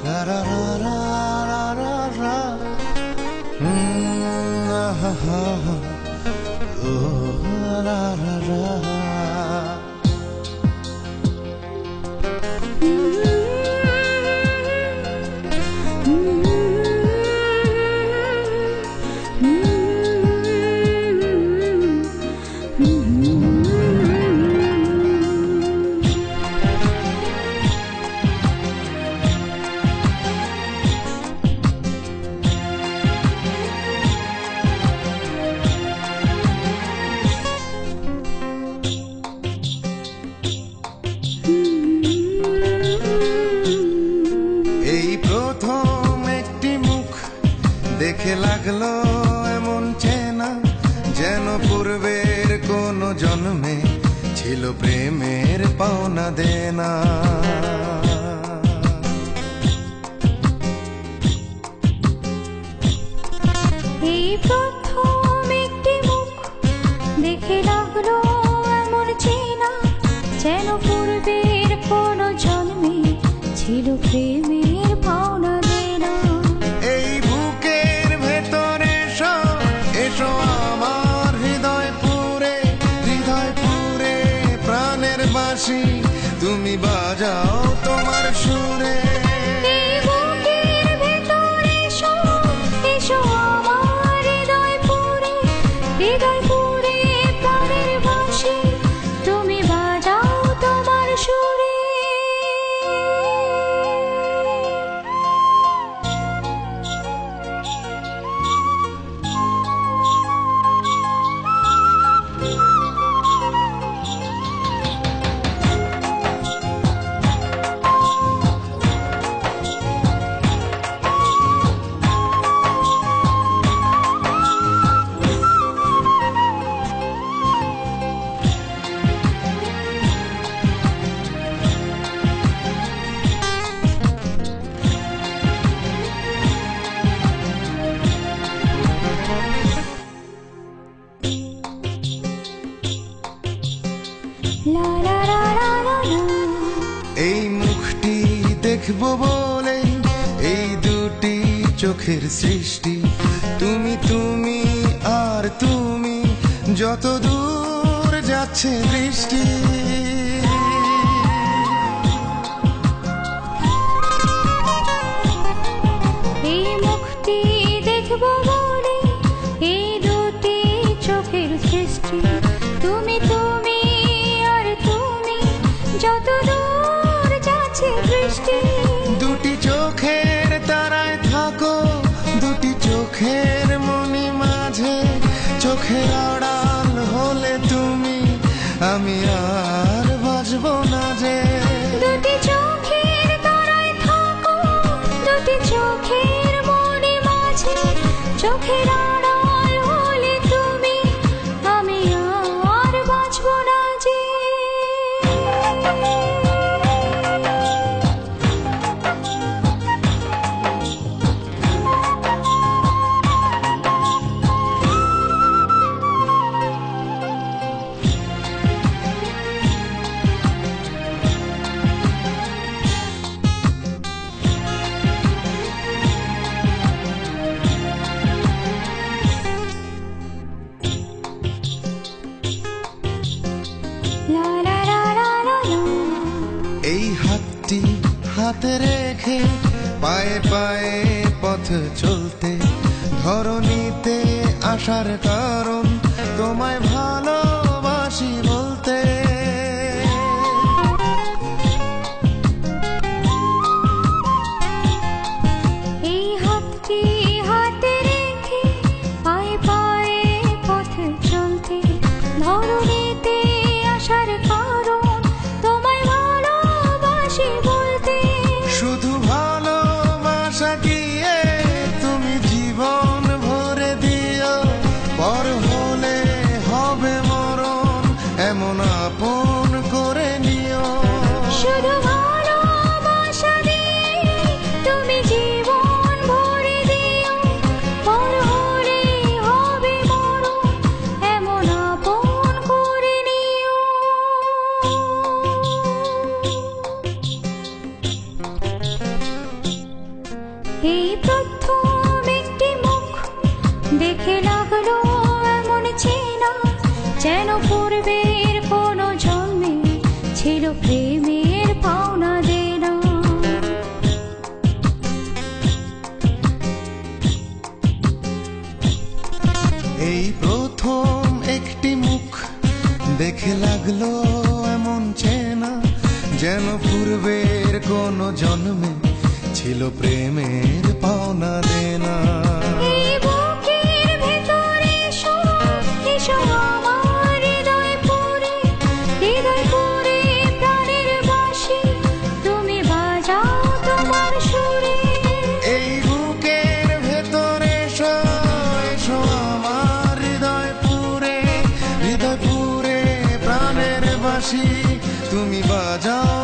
La la la la la la la. Ha ha ha. Oh la la la. দেখে লাগলো এমন চেনা, যেন পূর্বের কোন জন্মে ছিল প্রেমের পাওনা দেনা। এই প্রথম একটি মুখ দেখে লাগলো এমন চেনা, যেন পূর্বের কোন জন্মে ছিল প্রেমের পাওনা দেনা। এই বুকের ভেতরে এসো আমার হৃদয় পুরে প্রাণের বাঁশি তুমি বাজাও তোমার সুরে। এই বুকের ভেতরে এসো আমার হৃদয় পুরে প্রাণের বাঁশি তুমি বাজাও তোমার সুরে। এই মুখটি দেখবো বলে এই দুটি চোখের সৃষ্টি, তুমি আর তুমি, যত দূর যাচ্ছে দৃষ্টি। এই মুখটি দেখবো বলে এই দুটি চোখের সৃষ্টি, তুমি আর তুমি, যত দূর যাচ্ছে দৃষ্টি। দুটি চোখের তারায় থাকো, দুটি চোখের মনি মাঝে, চোখের আড়াল হলে তুমি, আমি আর বাঁচবো না যে। দুটি চোখের তারায় থাকো, দুটি চোখের মনি মাঝে, চোখের আড়াল হলে তুমি, আমি আর বাঁচবো না যে। এই হাতটি হাতে রেখে পায়ে পায়ে পথ চলতে, ধরণীতে আসার কারণ তোমায় ভালোবাসি বলতে। এই হাতটি হাতে রেখে পায়ে পায়ে পথ চলতে, ধরণীতে আসার কারণ তোমায় ভালোবাসি বলতে। শুধু ভালোবাসা দিয়ে তুমি জীবন ভরে দিও, পর হলে হবে মন এই প্রথম একটি মুখ দেখে লাগলো এমন চেনা, যেন পূর্বের কোনো জন্মে ছিল প্রেমের পাওনা দেনা। এই প্রথম একটি মুখ দেখে লাগলো এমন চেনা, যেন পূর্বের কোনো জন্মে ছিল প্রেমের পাওনা দেনা। এই বুকের ভেতরে এসো, এসো আমার হৃদয় পুরে, হৃদয় পুরে প্রাণের বাঁশি তুমি বাজাও তোমার সুরে। এই বুকের ভেতরে এসো, এসো আমার হৃদয় পুরে, হৃদয় পুরে প্রাণের বাঁশি তুমি বাজাও